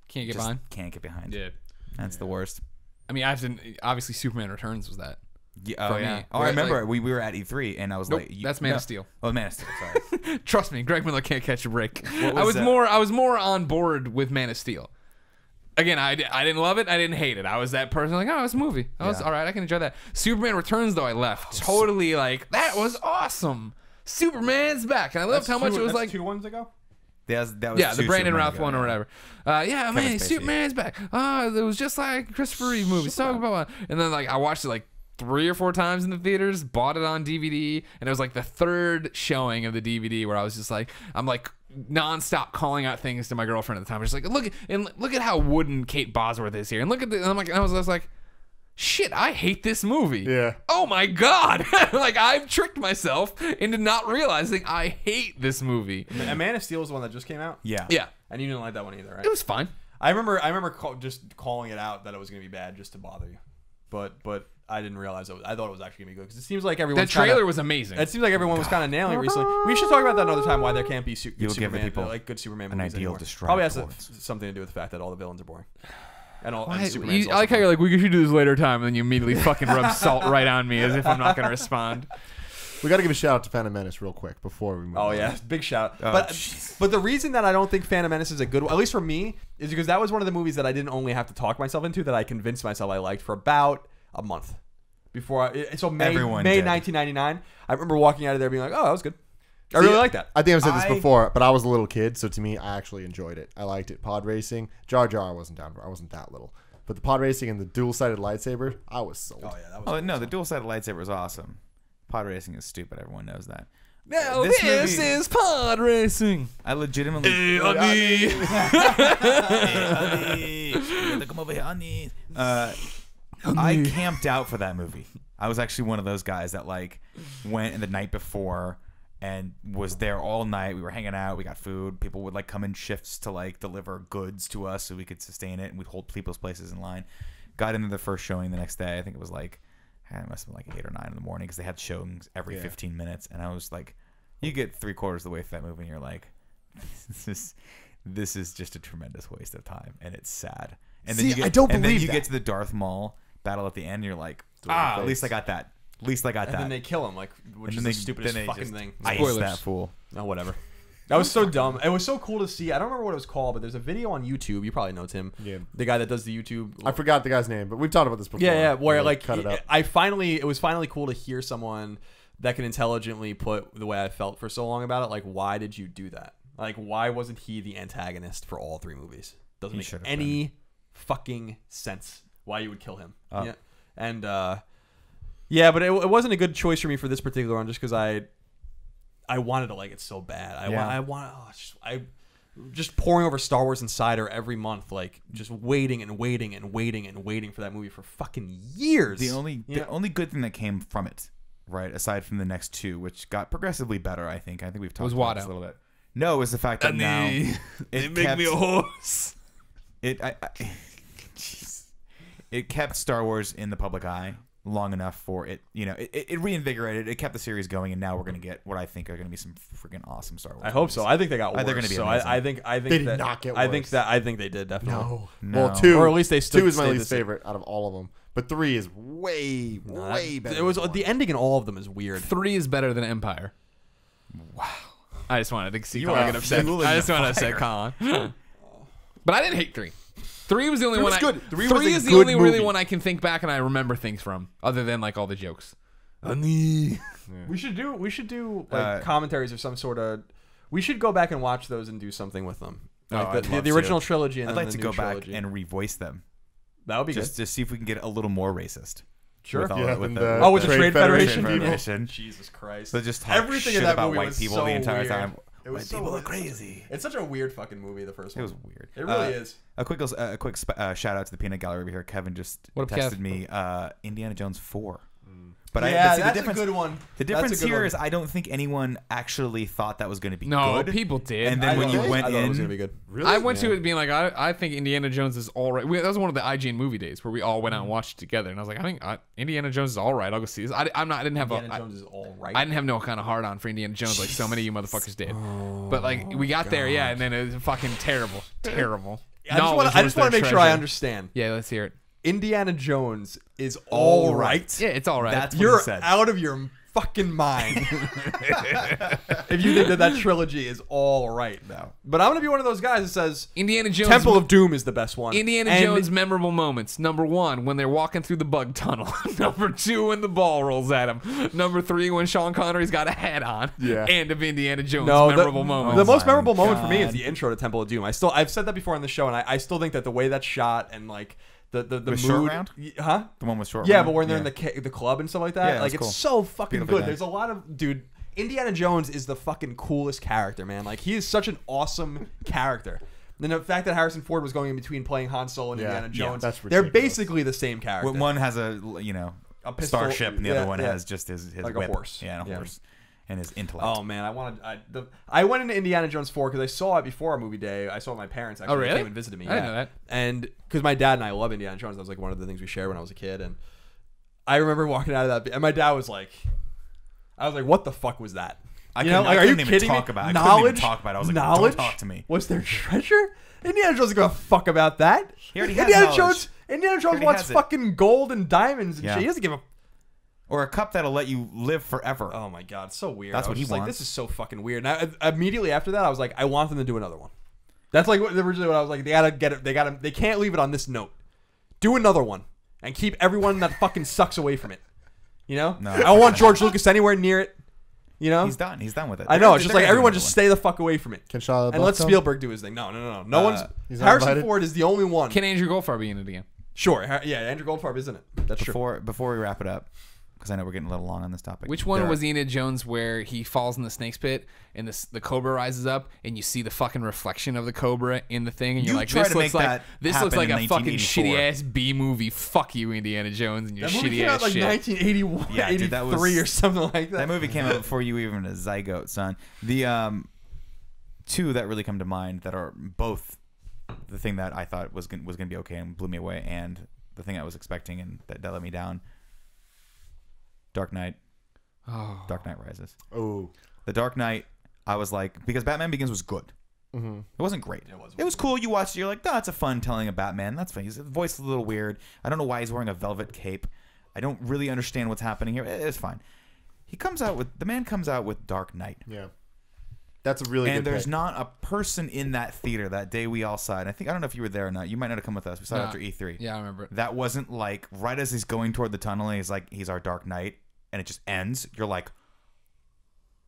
Can't get behind. Can't get behind. Yeah. That's the worst. I mean, obviously Superman Returns was that. Yeah, For oh, me. yeah. Oh, Where, I remember like- we were at E3, and I was Nope, like, that's Man of Steel. Oh, Man of Steel. Sorry. Trust me, Greg Miller can't catch a break. What I was was that? I was more on board with Man of Steel. Again, I didn't love it. I didn't hate it. I was that person like, oh, it's a movie. I was all right. I can enjoy that. Superman Returns, though, I left totally like, that was awesome. Superman's back. And I loved how much it was like 2 ones ago. that was the two Brandon Superman Routh ago, one or yeah. whatever. Man, Spacey. Superman's back. It was just like Christopher Reeve movie. So blah, blah. And then like I watched it like 3 or 4 times in the theaters, bought it on DVD, and it was like the 3rd showing of the DVD where I was just like, I'm like nonstop calling out things to my girlfriend at the time. I was just like, look at how wooden Kate Bosworth is here, and look at the. And I'm like, I was like, shit, I hate this movie. Yeah. Oh my god, like I've tricked myself into not realizing I hate this movie. And Man of Steel is the one that just came out. Yeah. Yeah, And you didn't like that one either, right? it was fine. I remember just calling it out that it was going to be bad just to bother you, but I didn't realize I thought it was actually going to be good because it seems like everyone. That trailer was amazing. It seems like everyone was kind of nailing it recently. We should talk about that another time. Why there can't be good You'll give the Superman, people like good Superman an movies ideal anymore. to strive Probably has towards. something to do with the fact that all the villains are boring. And all I and Superman's like how you're like, we should do this later time, and then you immediately fucking rub salt right on me as if I'm not going to respond. We got to give a shout out to Phantom Menace real quick before we move on. Oh yeah, big shout. Oh, But the reason that I don't think Phantom Menace is a good one, at least for me, is because that was one of the movies that I didn't only have to talk myself into, that I convinced myself I liked for about a month before. May Everyone May did. 1999. I remember walking out of there being like, oh, that was good. I really like that. I think I've said this before, but I was a little kid, so to me, I actually enjoyed it. I liked it. Pod racing, Jar Jar, I wasn't down for. I wasn't that little, but the pod racing and the dual-sided lightsaber, I was sold. Oh yeah, that was. Oh no, the dual-sided lightsaber was awesome. Pod racing is stupid. Everyone knows that. Now This this movie- is pod racing. I legitimately. Come over here, honey. I camped out for that movie. I was actually one of those guys that like went in the night before and was there all night. We were hanging out. We got food. People would like come in shifts to like deliver goods to us so we could sustain it, and we'd hold people's places in line. Got into the first showing the next day. I think it was like, it must have been like 8 or 9 in the morning because they had showings every 15 minutes, and I was like, you get 3/4 of the way through that movie, and you're like, this is just a tremendous waste of time, and it's sad. And See, then you get, I don't and then believe you that. get to the Darth Maul battle at the end, and you're like, at least I got that. At least I got And that. then they kill him, like, which And is then the stupidest then they fucking just thing. ice Spoilers. that fool. Oh, whatever. That was so dumb. It was so cool to see. I don't remember what it was called, but there's a video on YouTube. You probably know Tim. Yeah. The guy that does the YouTube. I forgot the guy's name, but we've talked about this before. Yeah, where They like cut it up. it was finally cool to hear someone that can intelligently put the way I felt for so long about it. Like, why did you do that? Like, why wasn't he the antagonist for all 3 movies? Doesn't He make should have any fucking sense why you would kill him. Oh. Yeah, and yeah, but it wasn't a good choice for me for this particular one, just because I wanted to like it so bad. I just pouring over Star Wars Insider every month, like just waiting and waiting and waiting and waiting for that movie for fucking years. The only good thing that came from it, right, aside from the next 2, which got progressively better, I think we've talked Was about this Watto. a little bit. No, it was the fact that now it make kept, me a horse. It kept Star Wars in the public eye long enough for it, it reinvigorated. It kept the series going, and now we're gonna get what I think are gonna be some freaking awesome Star Wars. I hope so. I think they got worse. They're gonna be so amazing. I think They did that, not get I think worse. that I think they did definitely. No. Well, 2, Or at least they stood- 2 is my stayed least the same. favorite out of all of them, but 3 is way better. It was than the ending in all of them is weird. 3 is better than Empire. Wow. I just wanted to see You Colin are get upset. fueling I just the wanted to upset Colin. But I didn't hate 3. 3 was the only 3 one. was good. 3 3 was a is the good only really movie. one I can think back and I remember things from, other than like all the jokes. We should do like commentaries of some sort of. We should go back and watch those and do something with them. Like I'd the love original to. trilogy. And I'd then like the to new go back trilogy. and revoice them, That would be just to see if we can get a little more racist. Sure. With all, Yeah, with and the, the- Oh, with the Trade Federation people. good. Jesus Christ. So just talk Everything shit in that about movie white was people so the entire weird. time. It was White so people are it's- crazy. It's such a weird fucking movie. The first It one. was weird. It really is. A quick shout out to the Peanut Gallery over here. Kevin just What up, texted Kev? me Indiana Jones 4. But Yeah, but see, that's the difference, a good one. The That's difference a good here one. is I don't think anyone actually thought that was going to be No, good. people did. And then when you went I thought it was in, gonna be good. Really? I went to it being like, I think Indiana Jones is all right. That was one of the IGN movie days where we all went out and watched it together, and I was like, I think Indiana Jones is all right. I'll go see this. I didn't have Indiana Jones is all right. I didn't have no kind of hard on for Indiana Jones like so many of you motherfuckers did. But like we got there, yeah, and then it was fucking terrible. I just want to make sure I understand. Yeah, let's hear it. Indiana Jones is all right. Yeah, it's all right. That's what You're he said. out of your fucking mind if you think that trilogy is all right. No. But I'm gonna be one of those guys that says Indiana Jones. Temple of Doom is the best one. Indiana And Jones memorable moments. Number 1, when they're walking through the bug tunnel. Number 2, when the ball rolls at him. Number 3, when Sean Connery's got a hat on. Yeah. End of Indiana Jones No, memorable moments. the most my memorable moment for me is God. the intro to Temple of Doom. I've said that before on the show, and I still think that the way that's shot and like the With mood, Short Round? huh? The one with short. Yeah, round? but when they're Yeah. in the club and stuff like that, Yeah, like that's it's cool. so fucking Beautiful good. guy. There's a lot of Indiana Jones is the fucking coolest character, man. Like he is such an awesome character. And the fact that Harrison Ford was going in between playing Han Solo and Yeah, Indiana yeah, Jones, that's they're ridiculous. basically the same character. When one has a A pistol, starship, and the yeah, other one yeah. has just his Like a whip. horse. Yeah, and a Yeah. horse, and his intellect. Oh man, I went into Indiana Jones 4 because I saw it before our movie day. I saw it with my parents actually. Oh, really? They came and visited me. I didn't yeah. know that. And because my dad and I love Indiana Jones, that was like one of the things we shared when I was a kid. And I remember walking out of that, and my dad was like, "I was like, what the fuck was that?" I You know, couldn't- like, I are you couldn't even kidding talk me? about it. I couldn't even talk about it. I was like, don't knowledge? talk to me. Was there treasure? Indiana Jones is gonna fuck about that. He already has Indiana knowledge. Jones already wants has it. fucking gold and diamonds and Yeah. shit. He doesn't give a. Or a cup that'll let you live forever. Oh my god, it's so weird. That's I what was he just like, wants. this is so fucking weird. And immediately after that, I was like, I want them to do another one. That's like originally what I was like. They gotta get it. They can't leave it on this note. Do another one and keep everyone that fucking sucks away from it. You know, No. I don't want George Lucas anywhere near it. You know, He's done. He's done with it. I know. They're It's just gonna like do everyone another just one. stay the fuck away from it. Can Shia And let LaBeouf come? Spielberg do his thing. No. No one's. He's not Harrison invited? Ford is the only one. Can Andrew Goldfarb be in it again? Sure. Yeah, Andrew Goldfarb is in it. That's true. Before we wrap it up, because I know we're getting a little long on this topic. Which one there- was Indiana Jones where he falls in the snake's pit and the cobra rises up and you see the fucking reflection of the cobra in the thing and you're You like, try this to looks make like that this looks happen like in a fucking 1984. shitty ass B movie. Fuck you, Indiana Jones, and your That movie shitty came ass out like shit. 1981, Yeah, dude, that 83 was- or something like that. That movie came out before you were even a zygote, son. The two that really come to mind that are both the thing that I thought was gonna be okay and blew me away, and the thing I was expecting and that let me down. Dark Knight. Oh. Dark Knight Rises. Oh, The Dark Knight, I was like, because Batman Begins was good. It wasn't great. It was cool. You watched it. You're like, no, it's a fun telling of Batman. That's fine. His voice is a little weird. I don't know why he's wearing a velvet cape. I don't really understand what's happening here. It's fine. The man comes out with Dark Knight. Yeah. That's a really good And there's pick. not a person in that theater that day we all saw it. I don't know if you were there or not. You might not have come with us. We saw it after E3. Yeah, I remember it. That wasn't like right as he's going toward the tunnel and he's our Dark Knight and it just ends. You're like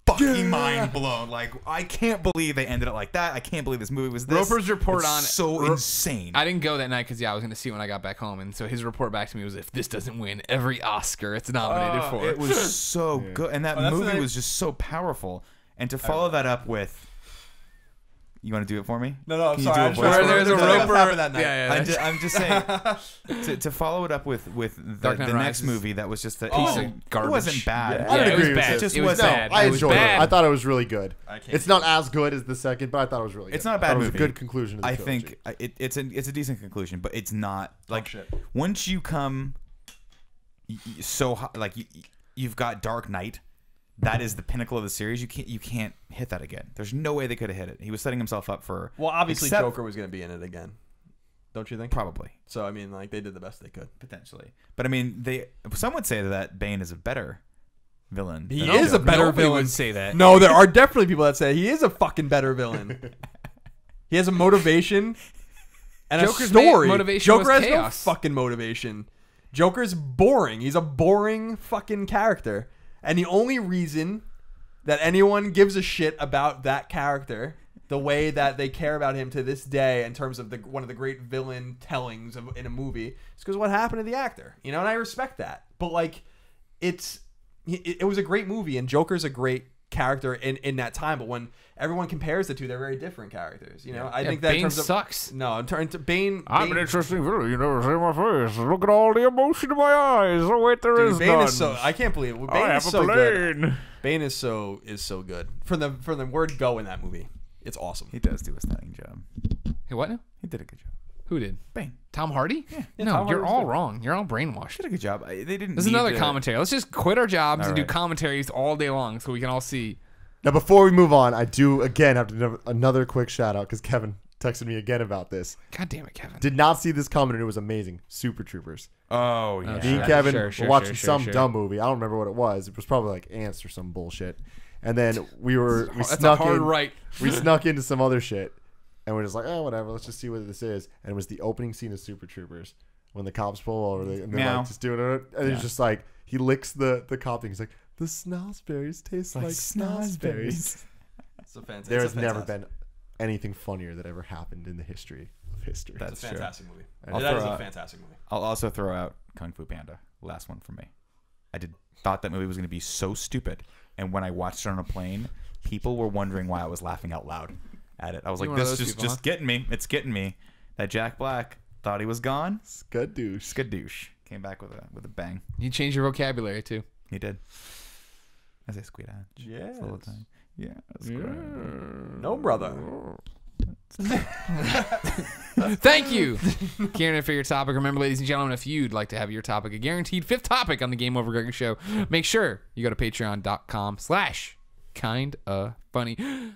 fucking mind blown. Like, I can't believe they ended it like that. I can't believe this movie was this. Roper's report It's on so insane. I didn't go that night because I was going to see it when I got back home, and so his report back to me was, if this doesn't win every Oscar it's nominated for. It was so good, and that movie was just so powerful. And to follow that up with, you want to do it for me? No, I'm Can you sorry. do a I just voice? There's a Roper that night. Yeah, I'm just saying to follow it up with Dark the Knight next Rises. movie that was just a piece of It garbage. wasn't bad. Yeah, I don't it agree was with bad. it. just It was wasn't- bad. I It was enjoyed it. bad. I thought it was really good. can't It's not as good as the second, but I thought it was really good. It's not a I bad thought it was movie. a good conclusion to the I trilogy. think it's a decent conclusion, but it's not like shit. once you come so high, like you've got Dark Knight. That is the pinnacle of the series. You can't hit that again. There's no way they could have hit it. He was setting himself up for. Well, obviously except- Joker was going to be in it again. Don't you think? Probably, So I mean, like, they did the best they could. potentially, but I mean, some would say that Bane is a better villain. He than is a Joker. better Nobody villain. would say that. No, there are definitely people that say he is a fucking better villain. He has a motivation and Joker's a story. motivation Joker was has chaos. no fucking motivation. Joker's boring. He's a boring fucking character. And the only reason that anyone gives a shit about that character the way that they care about him to this day in terms of one of the great villain tellings in a movie is because what happened to the actor. You know, and I respect that. But, like, it was a great movie, and Joker's a great character in that time. But when everyone compares the two, they're very different characters. You know, I think that in Bane terms of, sucks. No, in terms of Bane. I'm an Bane- interesting villain. You never see my face. Look at all the emotion in my eyes. Oh wait, there Dude, is Bane none. is so. I can't believe it. I Bane have is a so good. plane. Bane is so good. From the word go in that movie, it's awesome. He does do a stunning job. Hey, what now? He did a good job. Who did? Bane Tom Hardy? Yeah, No, Tom you're Hardy was all good. wrong. You're all brainwashed. did a good job. They didn't. There's need another to- commentary. Let's just quit our jobs and do right. commentaries all day long so we can all see. Now, before we move on, I do again have to give another quick shout out because Kevin texted me again about this. God damn it, Kevin. Did not see this coming, and it was amazing. Super Troopers. Oh yeah. Me and Sure, Kevin sure, were sure, watching sure, some sure. dumb movie. I don't remember what it was. It was probably like Ants or some bullshit. And then we That's a snuck hard in. right. We snuck into some other shit, and we're just like, oh, whatever. Let's just see what this is. And it was the opening scene of Super Troopers when the cops pull over and they're Meow. like just doing it, and it's just like he licks the cop thing. He's like, the snozberries taste like snozberries. It's a fantastic. There has never been anything funnier that ever happened in the history of history. That's It's a true. fantastic movie. I'll That is throw a out- fantastic movie. I'll also throw out Kung Fu Panda. Last one for me. I thought that movie was going to be so stupid, and when I watched it on a plane, people were wondering why I was laughing out loud at it. I was You're like, one of "This those just people, huh? getting me. It's getting me." That Jack Black thought he was gone. Skadoosh. Skadoosh came back with a bang. You changed your vocabulary too. He did. I say squid eye. Yeah. All the time. Yeah. Squid eye. No, brother. Thank you, Kieran, for your topic. Remember, ladies and gentlemen, if you'd like to have your topic a guaranteed fifth topic on the Game Over Greggy Show, make sure you go to patreon.com/kindafunny.